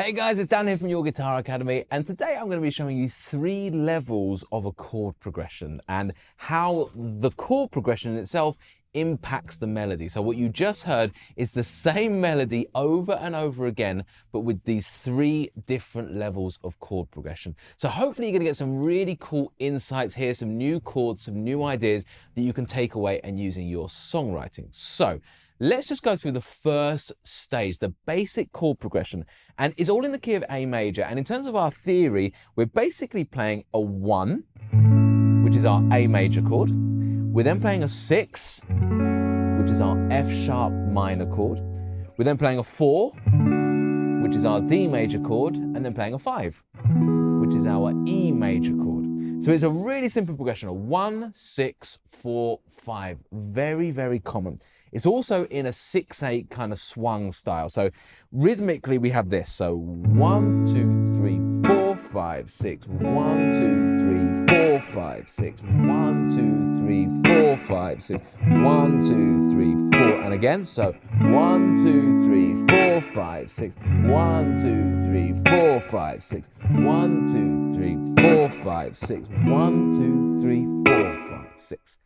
Hey guys, it's Dan here from Your Guitar Academy, and today I'm going to be showing you 3 levels of a chord progression and how the chord progression in itself impacts the melody. So what you just heard is the same melody over and over again, but with these 3 different levels of chord progression. So hopefully you're going to get some really cool insights here, some new chords, some new ideas that you can take away and use in your songwriting. So let's just go through the first stage, the basic chord progression, and it's all in the key of A major. And in terms of our theory, we're basically playing a 1, which is our A major chord. We're then playing a 6, which is our F sharp minor chord. We're then playing a 4, which is our D major chord, and then playing a 5, which is our E major chord. So it's a really simple progression, a 1, 6, 4, 5, very, very common. It's also in a 6/8 kind of swung style. So rhythmically we have this. So 1, 2, 3, 4, 5, 6. 1, 2, 3, 4, 5, 6. 1, 2, 3, 4, 5, 6. 1, 2, 3, 4. And again, so 1, 2, 3, 4, 5, 6. 1, 2, 3, 4, 5, 6. 1, 2, 3, 4, 5, 6. 1, 2, 3, 4, 5, 6.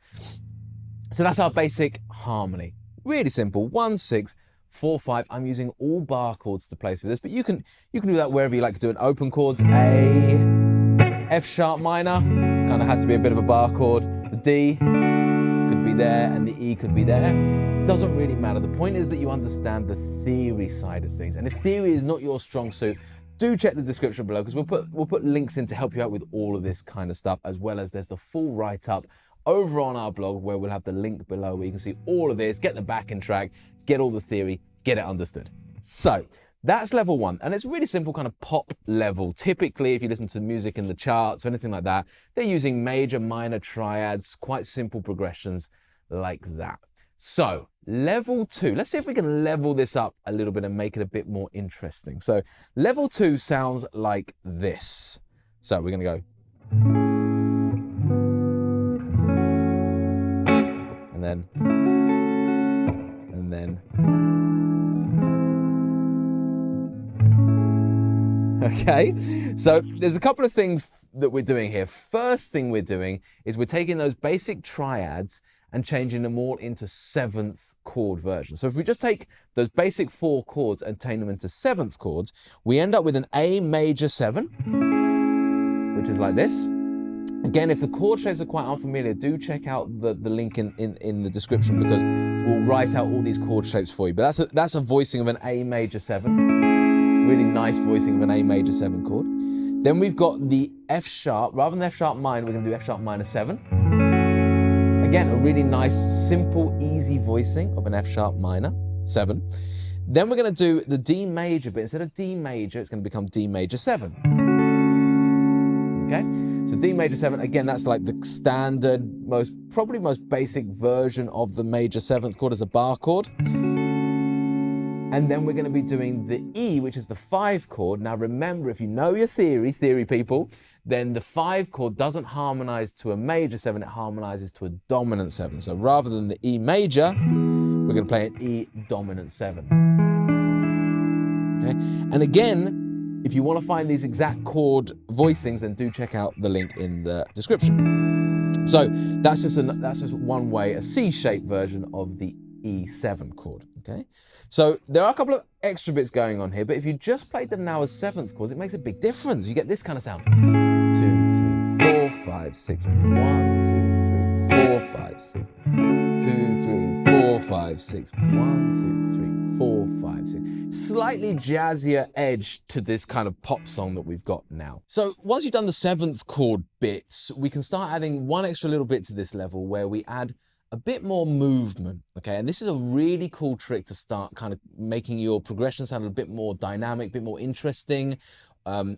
So that's our basic harmony. Really simple, 1, 6, 4, 5. I'm using all bar chords to play through this, but you can do that wherever you like to do it. Open chords, A, F sharp minor, kind of has to be a bit of a bar chord. The D could be there and the E could be there. Doesn't really matter. The point is that you understand the theory side of things. And if theory is not your strong suit, do check the description below, because we'll put links in to help you out with all of this kind of stuff, as well as there's the full write-up over on our blog where we'll have the link below where you can see all of this, get the backing track, get all the theory, get it understood. So that's level 1, and it's really simple kind of pop level. Typically, if you listen to music in the charts or anything like that, they're using major, minor triads, quite simple progressions like that. So level 2, let's see if we can level this up a little bit and make it a bit more interesting. So level 2 sounds like this. So we're going to go. And then. Okay, so there's a couple of things that we're doing here. First thing we're doing is we're taking those basic triads and changing them all into 7th chord versions. So if we just take those basic 4 chords and turn them into 7th chords, we end up with an A major 7, which is like this. Again, if the chord shapes are quite unfamiliar, do check out the link in the description, because we'll write out all these chord shapes for you. But that's a voicing of an A major 7. Really nice voicing of an A major 7 chord. Then we've got the F sharp. Rather than F sharp minor, we're going to do F sharp minor 7. Again, a really nice, simple, easy voicing of an F sharp minor 7. Then we're going to do the D major, but instead of D major, it's going to become D major 7. Okay, so D major 7, again, that's like the standard, probably most basic version of the major 7th chord as a bar chord. And then we're going to be doing the E, which is the 5 chord. Now remember, if you know your theory people, then the 5 chord doesn't harmonize to a major 7, it harmonizes to a dominant 7. So rather than the E major, we're going to play an E dominant 7. Okay, and again, if you want to find these exact chord voicings, then do check out the link in the description. So that's just one way, a C-shaped version of the E7 chord. Okay, so there are a couple of extra bits going on here, but if you just played them now as 7th chords, it makes a big difference. You get this kind of sound: 2, 3, 4, 5, 6. 1, 2, 3, 4, 5, 6. 2, 3, 4, 5, 6. 1, 2, 3, 4, 5, 6. Slightly jazzier edge to this kind of pop song that we've got now. So once you've done the 7th chord bits, we can start adding one extra little bit to this level where we add a bit more movement, okay? And this is a really cool trick to start kind of making your progression sound a bit more dynamic, a bit more interesting.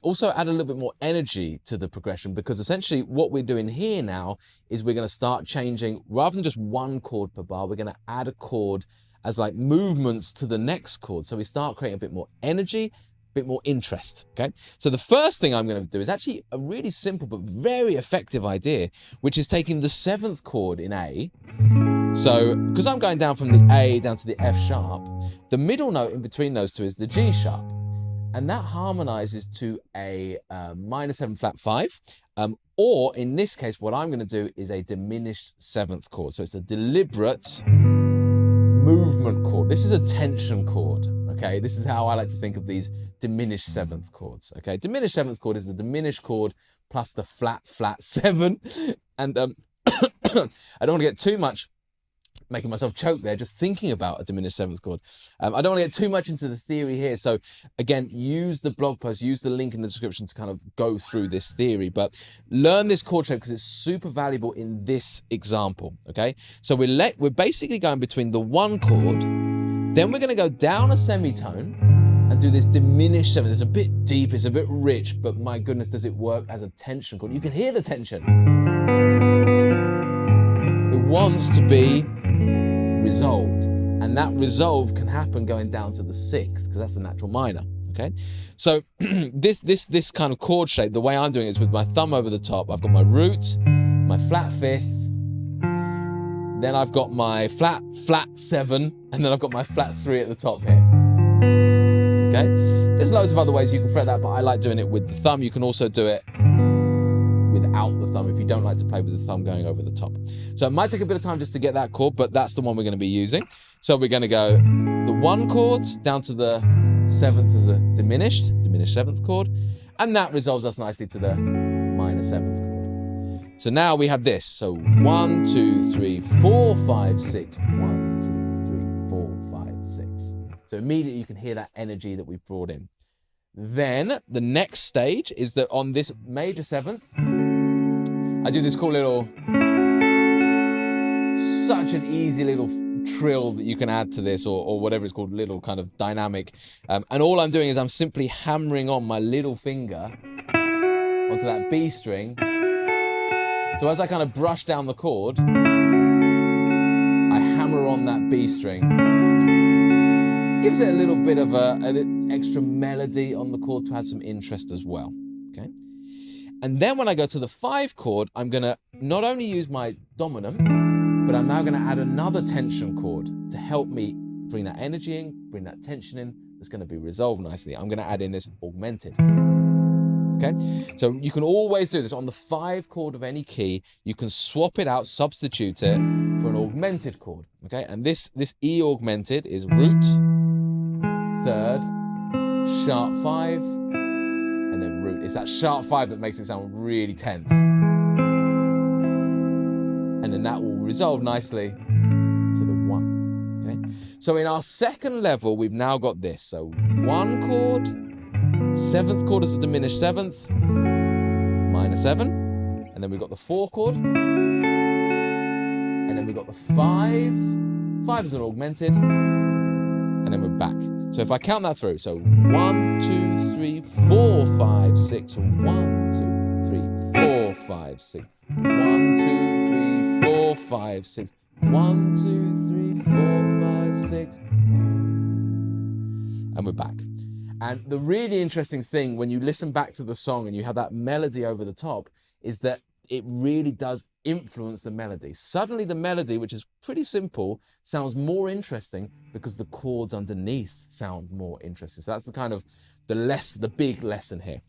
Also add a little bit more energy to the progression, because essentially what we're doing here now is we're going to start changing, rather than just 1 chord per bar, we're going to add a chord as like movements to the next chord. So we start creating a bit more energy, a bit more interest, okay? So the first thing I'm going to do is actually a really simple but very effective idea, which is taking the 7th chord in A. So, because I'm going down from the A down to the F sharp, the middle note in between those two is the G sharp. and that harmonizes to a minor 7 flat 5, or in this case, what I'm going to do is a diminished 7th chord. So it's a deliberate movement chord. This is a tension chord, okay? This is how I like to think of these diminished 7th chords, okay? Diminished 7th chord is the diminished chord plus the flat 7, and I don't want to get too much, making myself choke there just thinking about a diminished 7th chord. I don't want to get too much into the theory here, so again, use the blog post, use the link in the description to kind of go through this theory, but learn this chord shape because it's super valuable in this example, okay? So we're basically going between the 1 chord, then we're going to go down a semitone and do this diminished 7th. It's a bit deep, it's a bit rich, but my goodness, does it work as a tension chord? You can hear the tension. It wants to be resolved, and that resolve can happen going down to the 6th because that's the natural minor, okay? So this kind of chord shape, the way I'm doing it is with my thumb over the top. I've got my root, my flat 5th, then I've got my flat 7, and then I've got my flat 3 at the top here, okay? There's loads of other ways you can fret that, but I like doing it with the thumb. You can also do it without the thumb if you don't like to play with the thumb going over the top. So it might take a bit of time just to get that chord, but that's the one we're going to be using. So we're going to go the 1 chord down to the 7th as a diminished 7th chord, and that resolves us nicely to the minor 7th chord. So now we have this. So 1, 2, 3, 4, 5, 6. 1, 2, 3, 4, 5, 6. So immediately you can hear that energy that we've brought in. Then the next stage is that on this major 7th, I do this cool little, such an easy little trill that you can add to this, or whatever it's called, little kind of dynamic. And all I'm doing is I'm simply hammering on my little finger onto that B string. So as I kind of brush down the chord, I hammer on that B string. Gives it a little bit of an extra melody on the chord to add some interest as well, okay? And then when I go to the 5 chord, I'm going to not only use my dominant, but I'm now going to add another tension chord to help me bring that energy in, bring that tension in. That's going to be resolved nicely. I'm going to add in this augmented. Okay, so you can always do this on the 5 chord of any key. You can swap it out, substitute it for an augmented chord. Okay, and this E augmented is root, 3rd, sharp 5, and then root. It's that sharp 5 that makes it sound really tense. And then that will resolve nicely to the 1. Okay, so in our 2nd level, we've now got this. So 1 chord, 7th chord is a diminished 7th, minor 7, and then we've got the 4 chord, and then we've got the 5 is an augmented, and then we're back. So if I count that through, so 1, 2, 3, 4, 5, 6, 1, 2, 3, 4, 5, 6, 1, 2, 3, 4, 5, 6, 1, 2, 3, 4, 5, 6, and we're back. And the really interesting thing when you listen back to the song and you have that melody over the top is that it really does influence the melody. Suddenly the melody, which is pretty simple, sounds more interesting because the chords underneath sound more interesting. So that's the kind of the big lesson here.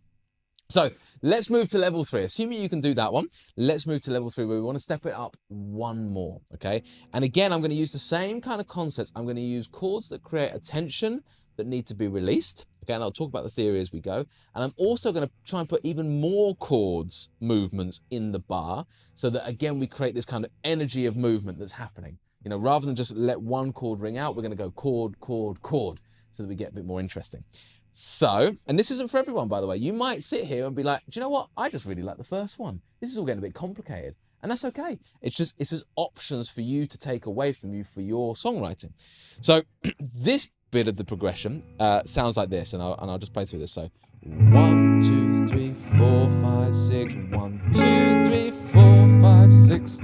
So let's move to level 3. Assuming you can do that one, let's move to level 3 where we want to step it up one more, okay? And again, I'm going to use the same kind of concepts. I'm going to use chords that create a tension that need to be released. Okay, and I'll talk about the theory as we go. And I'm also going to try and put even more chords movements in the bar so that, again, we create this kind of energy of movement that's happening. You know, rather than just let one chord ring out, we're going to go chord, chord, chord so that we get a bit more interesting. So, and this isn't for everyone, by the way. You might sit here and be like, do you know what? I just really like the first one. This is all getting a bit complicated. And that's okay. It's just options for you to take away from you for your songwriting. So this bit of the progression sounds like this, and I'll just play through this. So 1, 2, 3, 4, 5, 6. 1, 2, 3, 4, 5, 6.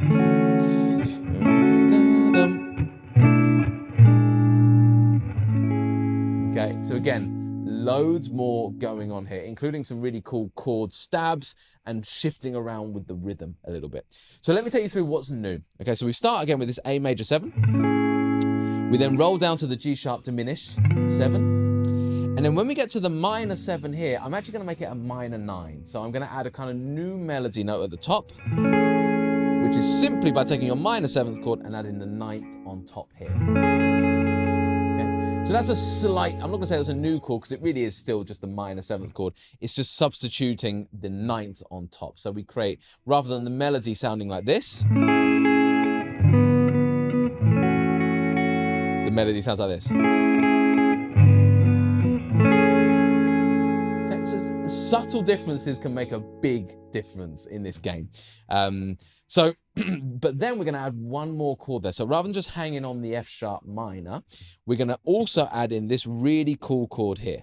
Okay, so again, loads more going on here, including some really cool chord stabs and shifting around with the rhythm a little bit. So let me take you through what's new. Okay, so we start again with this A major 7. We then roll down to the G sharp diminished 7. And then when we get to the minor 7 here, I'm actually going to make it a minor 9. So I'm going to add a kind of new melody note at the top, which is simply by taking your minor 7th chord and adding the 9th on top here. Okay? So that's a slight, I'm not going to say that's a new chord because it really is still just the minor 7th chord. It's just substituting the 9th on top. So we create, rather than the melody sounding like this, the melody sounds like this. Okay, so subtle differences can make a big difference in this game. But then we're going to add one more chord there. So rather than just hanging on the F sharp minor, we're going to also add in this really cool chord here.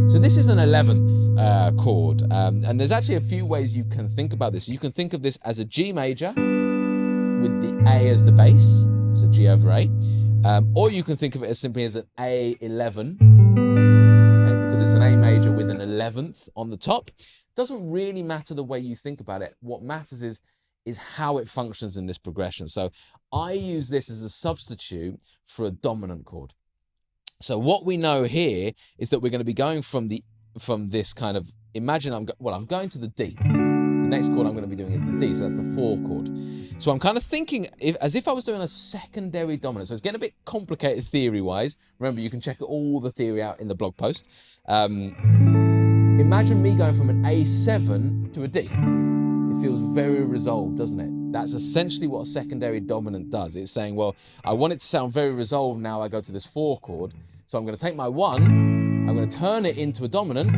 So this is an 11th chord, and there's actually a few ways you can think about this. You can think of this as a G major with the A as the bass, so G over A, or you can think of it as simply as an A11, okay, because it's an A major with an 11th on the top. Doesn't really matter the way you think about it. What matters is how it functions in this progression. So I use this as a substitute for a dominant chord. So what we know here is that we're going to be going from this kind of, imagine I'm going to the D. The next chord I'm going to be doing is the D, so that's the 4 chord. So I'm kind of thinking as if I was doing a secondary dominant. So it's getting a bit complicated theory-wise. Remember, you can check all the theory out in the blog post. Imagine me going from an A7 to a D. It feels very resolved, doesn't it? That's essentially what a secondary dominant does. It's saying, well, I want it to sound very resolved now I go to this 4 chord. So I'm going to take my 1, I'm going to turn it into a dominant,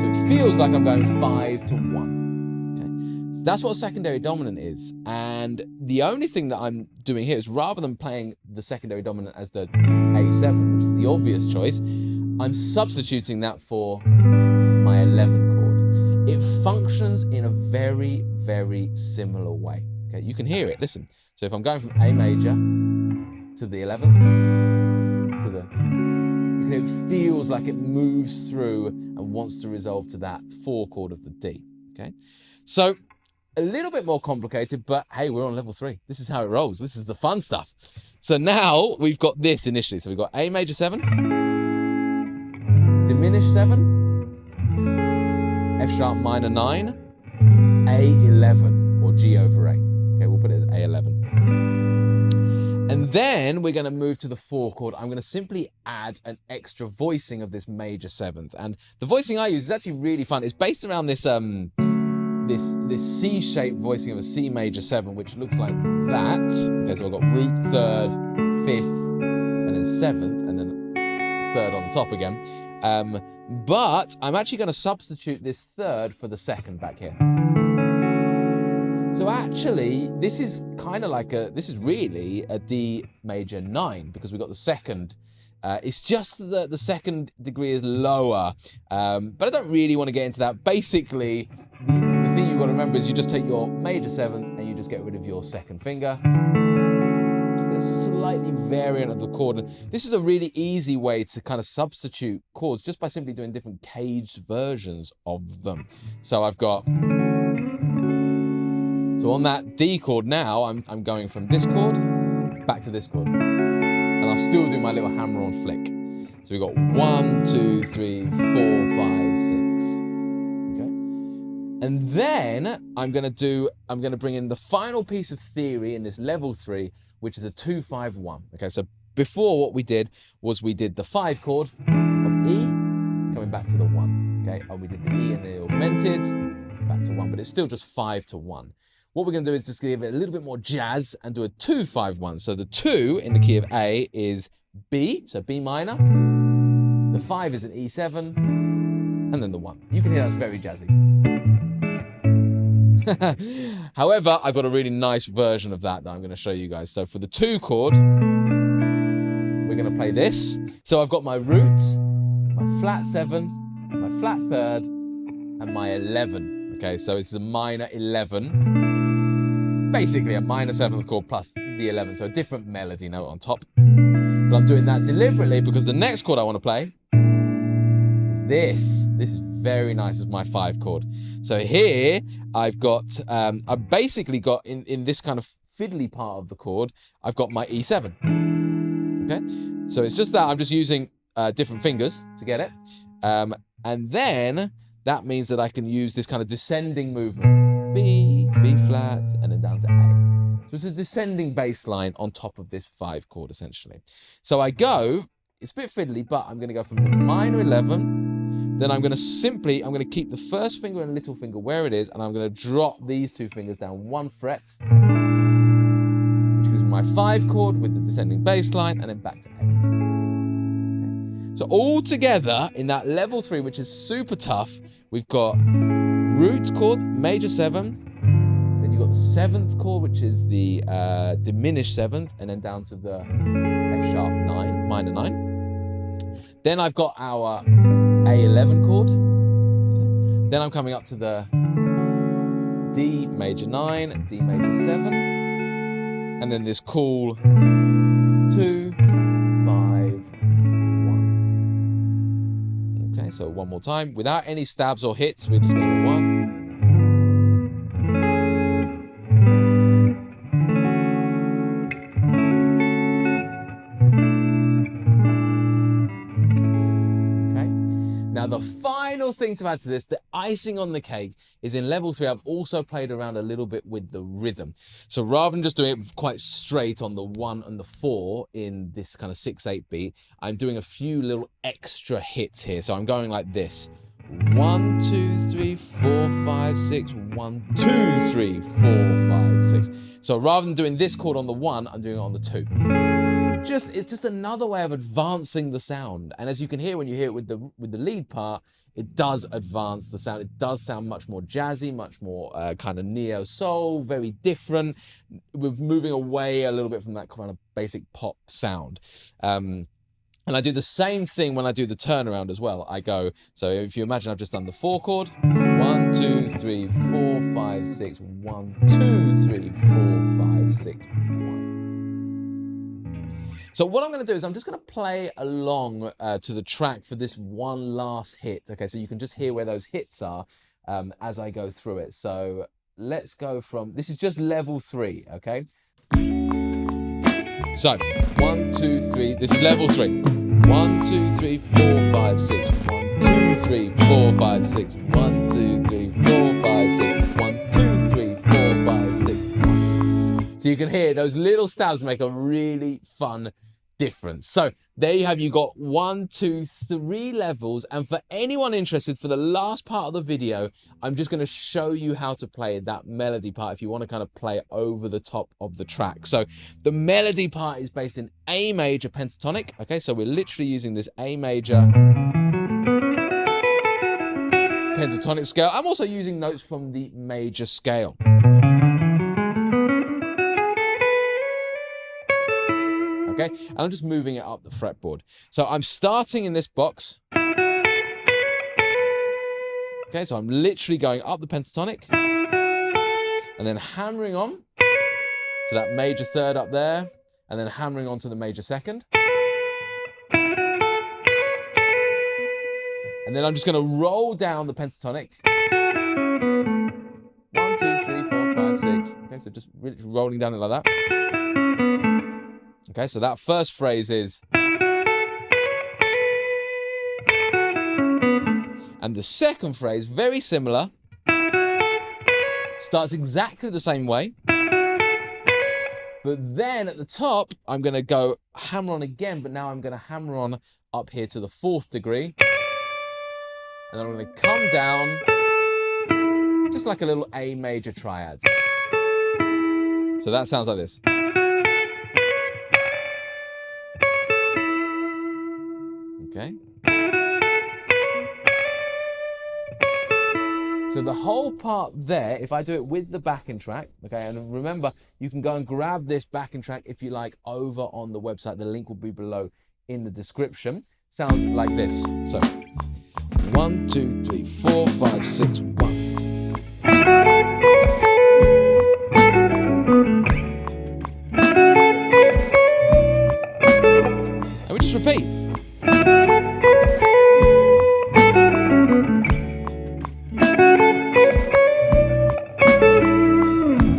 so it feels like I'm going 5 to 1. Okay? So that's what a secondary dominant is. And the only thing that I'm doing here is, rather than playing the secondary dominant as the A7, which is the obvious choice, I'm substituting that for my 11 chord. It functions in a very, very similar way. Okay, you can hear it. Listen. So if I'm going from A major to the 11th to the, it feels like it moves through and wants to resolve to that 4 chord of the D. Okay, so a little bit more complicated, but hey, we're on level 3. This is how it rolls. This is the fun stuff. So now we've got this initially. So we've got A major 7, diminished 7, F sharp minor 9, A11 or G over A. Okay, we'll put it as A11. And then we're going to move to the 4 chord. I'm going to simply add an extra voicing of this major 7th. And the voicing I use is actually really fun. It's based around this this C-shaped voicing of a C major 7, which looks like that. Okay, so I've got root, 3rd, 5th, and then 7th, and then 3rd on the top again. But I'm actually going to substitute this 3rd for the 2nd back here. So actually, this is kind of like this is really a D major 9, because we've got the 2nd. It's just that the 2nd degree is lower, but I don't really want to get into that. Basically, the thing you've got to remember is you just take your major 7th and you just get rid of your 2nd finger. A slightly variant of the chord. And this is a really easy way to kind of substitute chords just by simply doing different caged versions of them. So I've got, so on that D chord now, I'm going from this chord back to this chord, and I'll still do my little hammer-on flick. So we've got 1, 2, 3, 4, 5, 6. Okay, and then I'm going to bring in the final piece of theory in this level 3, which is a 2-5-1. Okay, so before what we did was we did the 5 chord of E coming back to the 1. Okay, and we did the E and the augmented back to 1, but it's still just 5 to 1. What we're going to do is just give it a little bit more jazz and do a 2-5-1. So the 2 in the key of A is B, so B minor. The 5 is an E7, and then the 1. You can hear that's very jazzy. However, I've got a really nice version of that I'm going to show you guys. So for the 2 chord, we're going to play this. So I've got my root, my flat 7, my flat 3rd, and my 11. Okay, so it's a minor 11. Basically a minor 7th chord plus the 11, so a different melody note on top. But I'm doing that deliberately because the next chord I want to play is this. This is very nice as my 5 chord. So here I've got, I've basically got in this kind of fiddly part of the chord, I've got my E7. Okay, so it's just that I'm just using different fingers to get it. And then that means that I can use this kind of descending movement. B, B flat, and then down to A. So it's a descending bass line on top of this 5 chord, essentially. So I go, it's a bit fiddly, but I'm going to go from the minor 11, then I'm going to keep the first finger and little finger where it is, and I'm going to drop these 2 fingers down 1 fret, which gives me my 5 chord with the descending bass line, and then back to A. So all together in that level 3, which is super tough, we've got root chord, major 7, then you've got the 7th chord, which is the diminished 7th, and then down to the F sharp 9, minor 9. Then I've got our A11 chord. Okay. Then I'm coming up to the D major 9, D major 7, and then this cool 2, 5, okay, so one more time. Without any stabs or hits, we're just going to 1. Okay. Now the final thing to add to this, the icing on the cake, is in level 3, I've also played around a little bit with the rhythm. So rather than just doing it quite straight on the 1 and the 4 in this kind of 6/8 beat, I'm doing a few little extra hits here. So I'm going like this. 1, 2, 3, 4, 5, 6. 1, 2, 3, 4, 5, 6. So rather than doing this chord on the 1, I'm doing it on the 2. It's just another way of advancing the sound. And as you can hear when you hear it with the lead part, it does advance the sound. It does sound much more jazzy, much more kind of neo-soul, very different. We're moving away a little bit from that kind of basic pop sound. And I do the same thing when I do the turnaround as well. I go, so if you imagine I've just done the 4 chord, 1, 2, 3, 4, 5, 6, 1, 2, 3, 4, 5, 6, 1. So what I'm going to do is I'm just going to play along to the track for this one last hit. Okay, so you can just hear where those hits are as I go through it. So let's go from, this is just level 3, okay? So 1, 2, 3, this is level 3. 1, 2, 3, 4, 5, 6. 1, 2, 3, 4, 5, 6. 1, 2, 3, 4, 5, 6. 1, 2, 3, 4, 5, 6. 1. So you can hear those little stabs make a really fun difference. So there you have, you got 1, 2, 3 levels. And for anyone interested, for the last part of the video, I'm just going to show you how to play that melody part if you want to kind of play over the top of the track. So the melody part is based in A major pentatonic. Okay, so we're literally using this A major pentatonic scale. I'm also using notes from the major scale. Okay, and I'm just moving it up the fretboard. So I'm starting in this box. Okay, so I'm literally going up the pentatonic and then hammering on to that major 3rd up there, and then hammering on to the major 2nd. And then I'm just going to roll down the pentatonic. 1, 2, 3, 4, 5, 6. Okay, so just really rolling down it like that. Okay, so that first phrase is, and the second phrase, very similar, starts exactly the same way, but then at the top, I'm going to go hammer on again, but now I'm going to hammer on up here to the 4th degree, and then I'm going to come down, just like a little A major triad. So that sounds like this. Okay. So the whole part there, if I do it with the backing track, okay, and remember, you can go and grab this backing track if you like over on the website. The link will be below in the description. Sounds like this. So 1, 2, 3, 4, 5, 6, 1, 2. And we just repeat.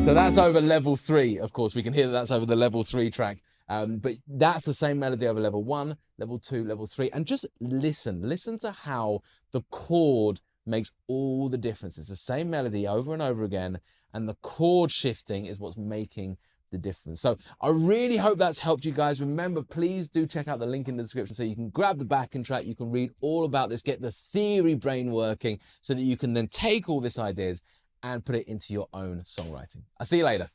So that's over level 3, of course. We can hear that that's over the level 3 track. But that's the same melody over level 1, level 2, level 3. And just listen to how the chord makes all the difference. It's the same melody over and over again, and the chord shifting is what's making the difference. So I really hope that's helped you guys. Remember, please do check out the link in the description so you can grab the backing track, you can read all about this, get the theory brain working so that you can then take all these ideas and put it into your own songwriting. I'll see you later.